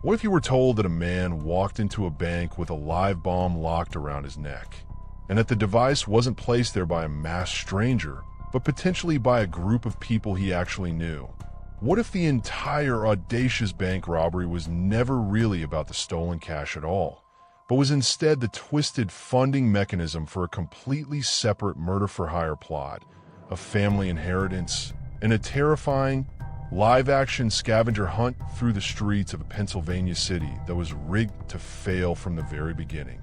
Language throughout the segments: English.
What if you were told that a man walked into a bank with a live bomb locked around his neck, and that the device wasn't placed there by a masked stranger, but potentially by a group of people he actually knew? What if the entire audacious bank robbery was never really about the stolen cash at all, but was instead the twisted funding mechanism for a completely separate murder-for-hire plot, a family inheritance, and a terrifying, live-action scavenger hunt through the streets of a Pennsylvania city that was rigged to fail from the very beginning?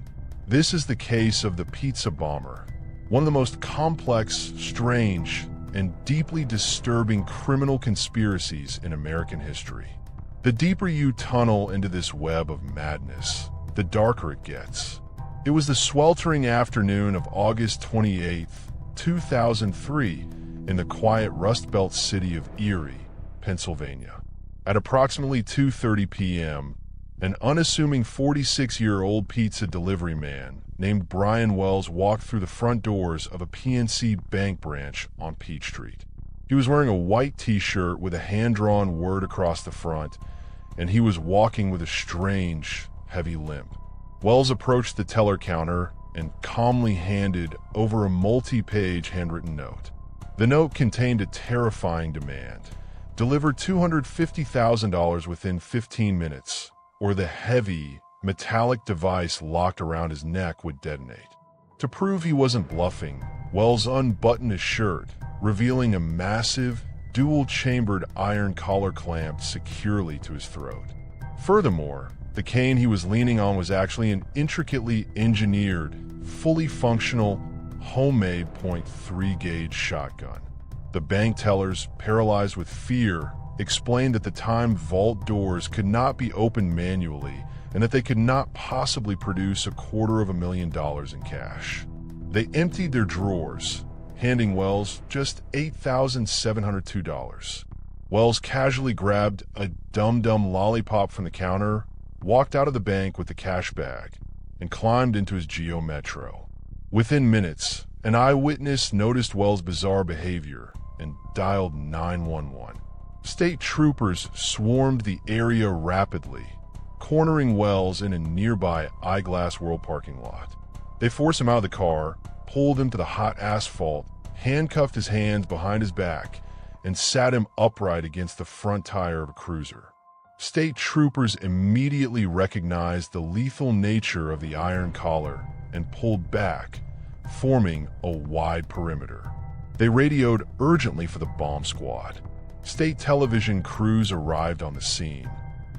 This is the case of the Pizza Bomber, one of the most complex, strange, and deeply disturbing criminal conspiracies in American history. The deeper you tunnel into this web of madness, the darker it gets. It was the sweltering afternoon of August 28, 2003, in the quiet Rust Belt city of Erie, Pennsylvania. At approximately 2:30 p.m., an unassuming 46-year-old pizza delivery man named Brian Wells walked through the front doors of a PNC bank branch on Peach Street. He was wearing a white t-shirt with a hand-drawn word across the front, and he was walking with a strange, heavy limp. Wells approached the teller counter and calmly handed over a multi-page handwritten note. The note contained a terrifying demand: deliver $250,000 within 15 minutes, or the heavy, metallic device locked around his neck would detonate. To prove he wasn't bluffing, Wells unbuttoned his shirt, revealing a massive, dual-chambered iron collar clamped securely to his throat. Furthermore, the cane he was leaning on was actually an intricately engineered, fully functional, homemade .3 gauge shotgun. The bank tellers, paralyzed with fear, explained that the time vault doors could not be opened manually and that they could not possibly produce $250,000 in cash. They emptied their drawers, handing Wells just $8,702. Wells casually grabbed a dum-dum lollipop from the counter, walked out of the bank with the cash bag, and climbed into his Geo Metro. Within minutes, an eyewitness noticed Wells' bizarre behavior and dialed 911. State troopers swarmed the area rapidly, cornering Wells in a nearby Eyeglass World parking lot. They forced him out of the car, pulled him to the hot asphalt, handcuffed his hands behind his back, and sat him upright against the front tire of a cruiser. State troopers immediately recognized the lethal nature of the iron collar and pulled back, forming a wide perimeter. They radioed urgently for the bomb squad. State television crews arrived on the scene,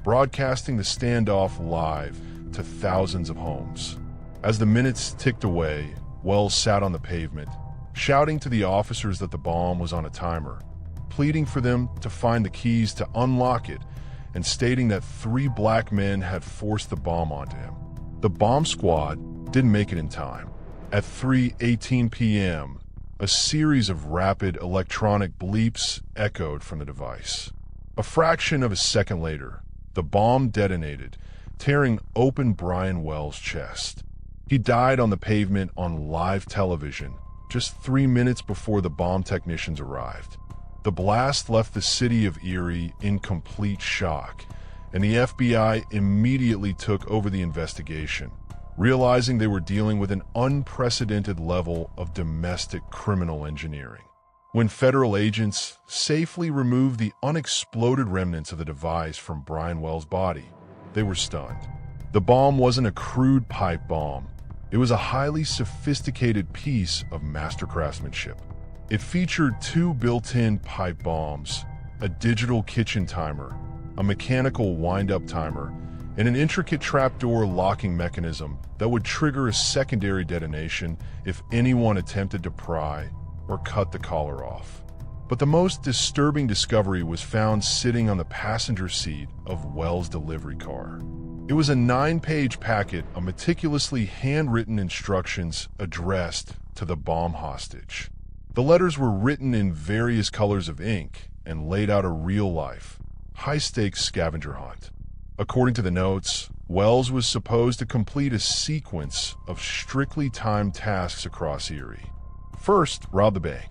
broadcasting the standoff live to thousands of homes. As the minutes ticked away, Wells sat on the pavement, shouting to the officers that the bomb was on a timer, pleading for them to find the keys to unlock it, and stating that 3 black men had forced the bomb onto him. The bomb squad didn't make it in time. At 3:18 p.m., a series of rapid electronic bleeps echoed from the device. A fraction of a second later, the bomb detonated, tearing open Brian Wells' chest. He died on the pavement on live television just 3 minutes before the bomb technicians arrived. The blast left the city of Erie in complete shock, and the FBI immediately took over the investigation, realizing they were dealing with an unprecedented level of domestic criminal engineering. When federal agents safely removed the unexploded remnants of the device from Brian Wells' body, they were stunned. The bomb wasn't a crude pipe bomb. It was a highly sophisticated piece of master craftsmanship. It featured 2 built-in pipe bombs, a digital kitchen timer, a mechanical wind-up timer, and an intricate trapdoor locking mechanism that would trigger a secondary detonation if anyone attempted to pry or cut the collar off. But the most disturbing discovery was found sitting on the passenger seat of Wells' delivery car. It was a 9-page packet of meticulously handwritten instructions addressed to the bomb hostage. The letters were written in various colors of ink and laid out a real-life, high-stakes scavenger hunt. According to the notes, Wells was supposed to complete a sequence of strictly timed tasks across Erie. First, rob the bank.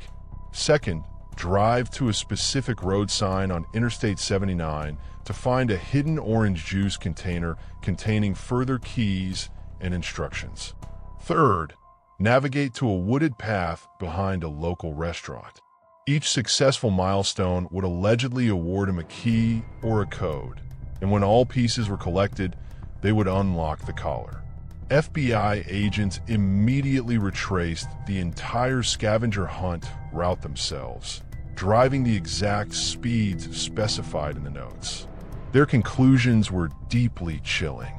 Second, drive to a specific road sign on Interstate 79 to find a hidden orange juice container containing further keys and instructions. Third, navigate to a wooded path behind a local restaurant. Each successful milestone would allegedly award him a key or a code, and when all pieces were collected, they would unlock the collar. FBI agents immediately retraced the entire scavenger hunt route themselves, driving the exact speeds specified in the notes. Their conclusions were deeply chilling.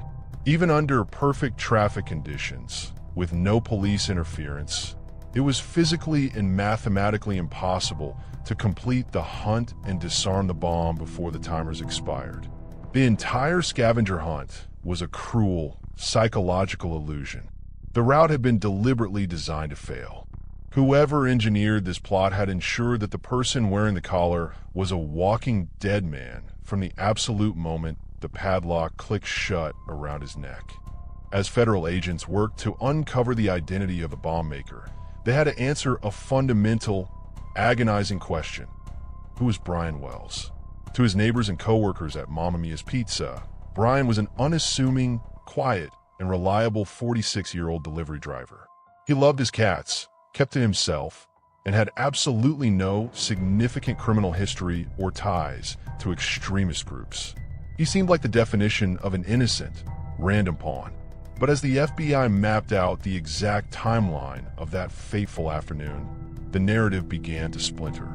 Even under perfect traffic conditions, with no police interference, it was physically and mathematically impossible to complete the hunt and disarm the bomb before the timers expired. The entire scavenger hunt was a cruel, psychological illusion. The route had been deliberately designed to fail. Whoever engineered this plot had ensured that the person wearing the collar was a walking dead man from the absolute moment the padlock clicked shut around his neck. As federal agents worked to uncover the identity of the bomb maker, they had to answer a fundamental, agonizing question. Who was Brian Wells? To his neighbors and coworkers at Mamma Mia's Pizza, Brian was an unassuming, quiet, and reliable 46-year-old delivery driver. He loved his cats, kept to himself, and had absolutely no significant criminal history or ties to extremist groups. He seemed like the definition of an innocent, random pawn. But as the FBI mapped out the exact timeline of that fateful afternoon, the narrative began to splinter.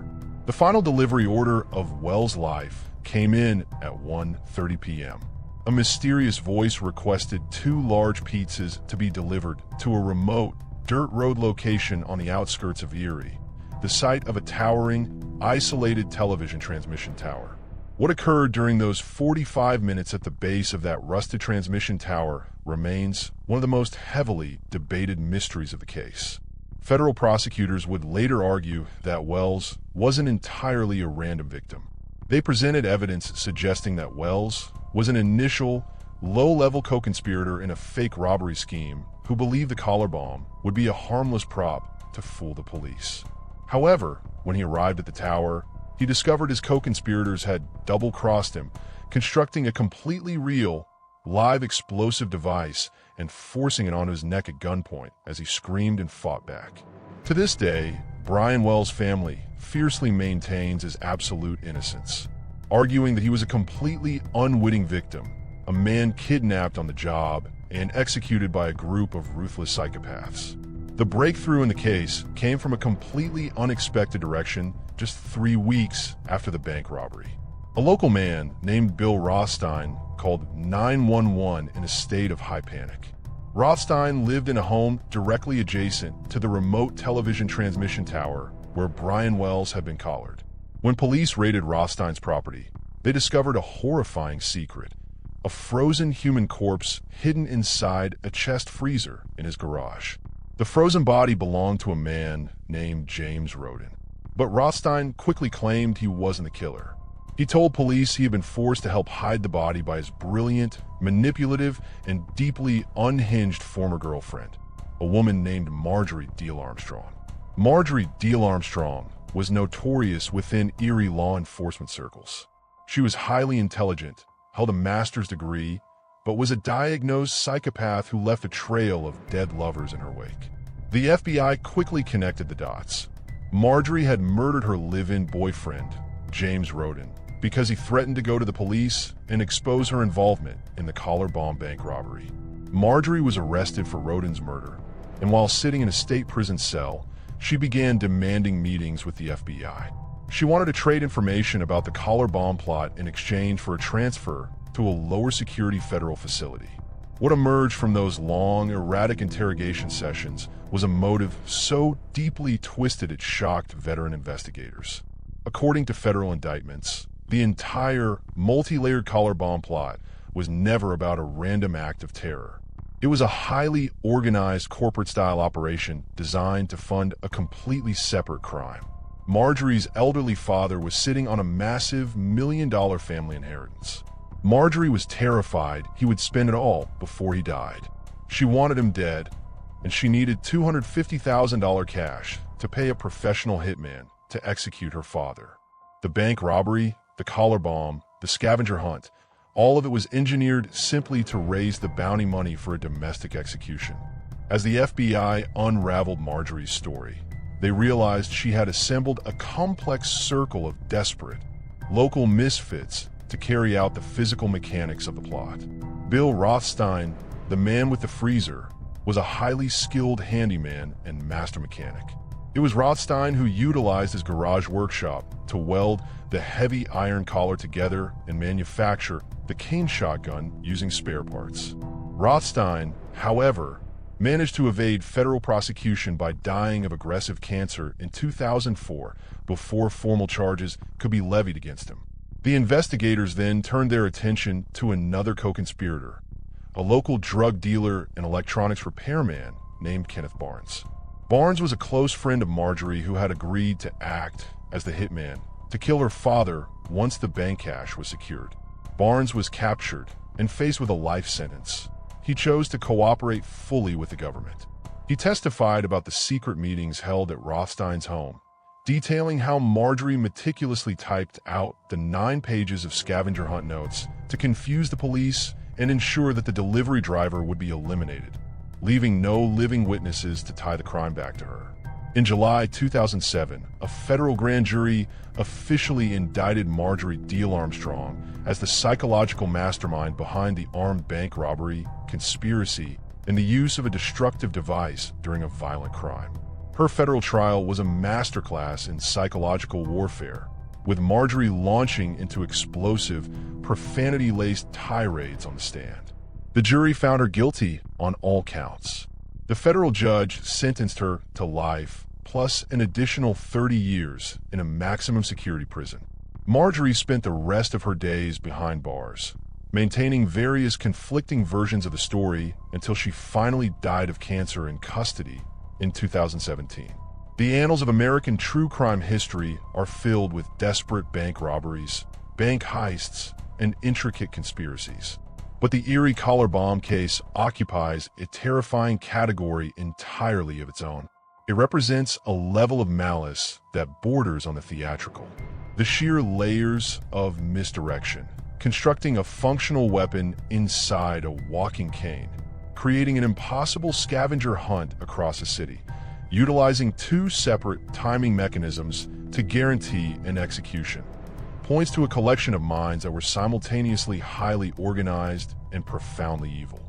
The final delivery order of Wells' life came in at 1:30 p.m. A mysterious voice requested 2 large pizzas to be delivered to a remote, dirt road location on the outskirts of Erie, the site of a towering, isolated television transmission tower. What occurred during those 45 minutes at the base of that rusted transmission tower remains one of the most heavily debated mysteries of the case. Federal prosecutors would later argue that Wells wasn't entirely a random victim. They presented evidence suggesting that Wells was an initial, low-level co-conspirator in a fake robbery scheme who believed the collar bomb would be a harmless prop to fool the police. However, when he arrived at the tower, he discovered his co-conspirators had double-crossed him, constructing a completely real, live explosive device and forcing it onto his neck at gunpoint as he screamed and fought back. To this day, Brian Wells' family fiercely maintains his absolute innocence, arguing that he was a completely unwitting victim, a man kidnapped on the job and executed by a group of ruthless psychopaths. The breakthrough in the case came from a completely unexpected direction just 3 weeks after the bank robbery. A local man named Bill Rothstein called 911 in a state of high panic. Rothstein lived in a home directly adjacent to the remote television transmission tower where Brian Wells had been collared. When police raided Rothstein's property, they discovered a horrifying secret: a frozen human corpse hidden inside a chest freezer in his garage. The frozen body belonged to a man named James Roden, but Rothstein quickly claimed he wasn't the killer. He told police he had been forced to help hide the body by his brilliant, manipulative, and deeply unhinged former girlfriend, a woman named Marjorie Diehl Armstrong. Marjorie Diehl Armstrong was notorious within Erie law enforcement circles. She was highly intelligent, held a master's degree, but was a diagnosed psychopath who left a trail of dead lovers in her wake. The FBI quickly connected the dots. Marjorie had murdered her live-in boyfriend, James Roden, because he threatened to go to the police and expose her involvement in the collar bomb bank robbery. Marjorie was arrested for Roden's murder, and while sitting in a state prison cell, she began demanding meetings with the FBI. She wanted to trade information about the collar bomb plot in exchange for a transfer to a lower security federal facility. What emerged from those long, erratic interrogation sessions was a motive so deeply twisted it shocked veteran investigators. According to federal indictments, the entire multi-layered collar bomb plot was never about a random act of terror. It was a highly organized corporate-style operation designed to fund a completely separate crime. Marjorie's elderly father was sitting on a massive million-dollar family inheritance. Marjorie was terrified he would spend it all before he died. She wanted him dead, and she needed $250,000 cash to pay a professional hitman to execute her father. The bank robbery, the collar bomb, the scavenger hunt. All of it was engineered simply to raise the bounty money for a domestic execution. As the FBI unraveled Marjorie's story, they realized she had assembled a complex circle of desperate, local misfits to carry out the physical mechanics of the plot. Bill Rothstein, the man with the freezer, was a highly skilled handyman and master mechanic. It was Rothstein who utilized his garage workshop to weld the heavy iron collar together and manufacture the cane shotgun using spare parts. Rothstein, however, managed to evade federal prosecution by dying of aggressive cancer in 2004 before formal charges could be levied against him. The investigators then turned their attention to another co-conspirator, a local drug dealer and electronics repairman named Kenneth Barnes. Barnes was a close friend of Marjorie who had agreed to act as the hitman to kill her father once the bank cash was secured. Barnes was captured and faced with a life sentence. He chose to cooperate fully with the government. He testified about the secret meetings held at Rothstein's home, detailing how Marjorie meticulously typed out the 9 pages of scavenger hunt notes to confuse the police and ensure that the delivery driver would be eliminated, leaving no living witnesses to tie the crime back to her. In July 2007, a federal grand jury officially indicted Marjorie Diehl Armstrong as the psychological mastermind behind the armed bank robbery, conspiracy, and the use of a destructive device during a violent crime. Her federal trial was a masterclass in psychological warfare, with Marjorie launching into explosive, profanity-laced tirades on the stand. The jury found her guilty on all counts. The federal judge sentenced her to life, plus an additional 30 years in a maximum security prison. Marjorie spent the rest of her days behind bars, maintaining various conflicting versions of the story until she finally died of cancer in custody in 2017. The annals of American true crime history are filled with desperate bank robberies, bank heists, and intricate conspiracies. But the Erie collar bomb case occupies a terrifying category entirely of its own. It represents a level of malice that borders on the theatrical. The sheer layers of misdirection, constructing a functional weapon inside a walking cane, creating an impossible scavenger hunt across a city, utilizing 2 separate timing mechanisms to guarantee an execution, points to a collection of minds that were simultaneously highly organized and profoundly evil.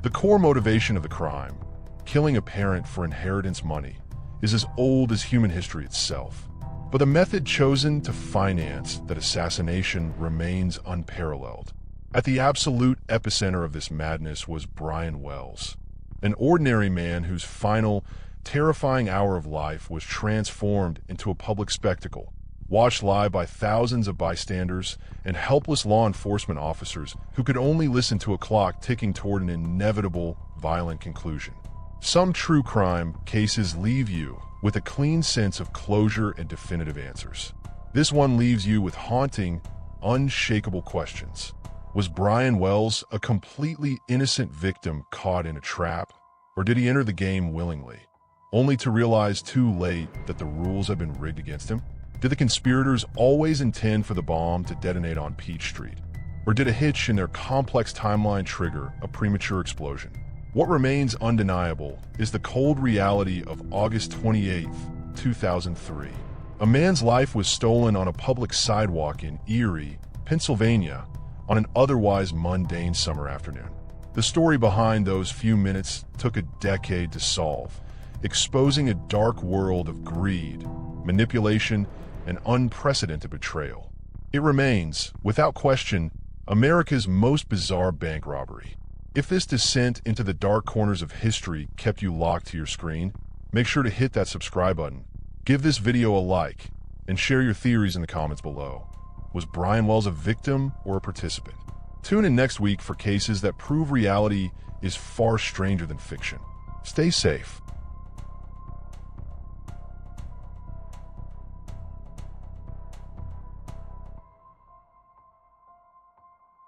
The core motivation of the crime, killing a parent for inheritance money, is as old as human history itself. But the method chosen to finance that assassination remains unparalleled. At the absolute epicenter of this madness was Brian Wells, an ordinary man whose final, terrifying hour of life was transformed into a public spectacle, watched live by thousands of bystanders and helpless law enforcement officers who could only listen to a clock ticking toward an inevitable, violent conclusion. Some true crime cases leave you with a clean sense of closure and definitive answers. This one leaves you with haunting, unshakable questions. Was Brian Wells a completely innocent victim caught in a trap, or did he enter the game willingly, only to realize too late that the rules had been rigged against him? Did the conspirators always intend for the bomb to detonate on Peach Street, or did a hitch in their complex timeline trigger a premature explosion? What remains undeniable is the cold reality of August 28, 2003. A man's life was stolen on a public sidewalk in Erie, Pennsylvania, on an otherwise mundane summer afternoon. The story behind those few minutes took a decade to solve, exposing a dark world of greed, manipulation, and unprecedented betrayal. It remains, without question, America's most bizarre bank robbery. If this descent into the dark corners of history kept you locked to your screen, make sure to hit that subscribe button, give this video a like, and share your theories in the comments below. Was Brian Wells a victim or a participant? Tune in next week for cases that prove reality is far stranger than fiction. Stay safe.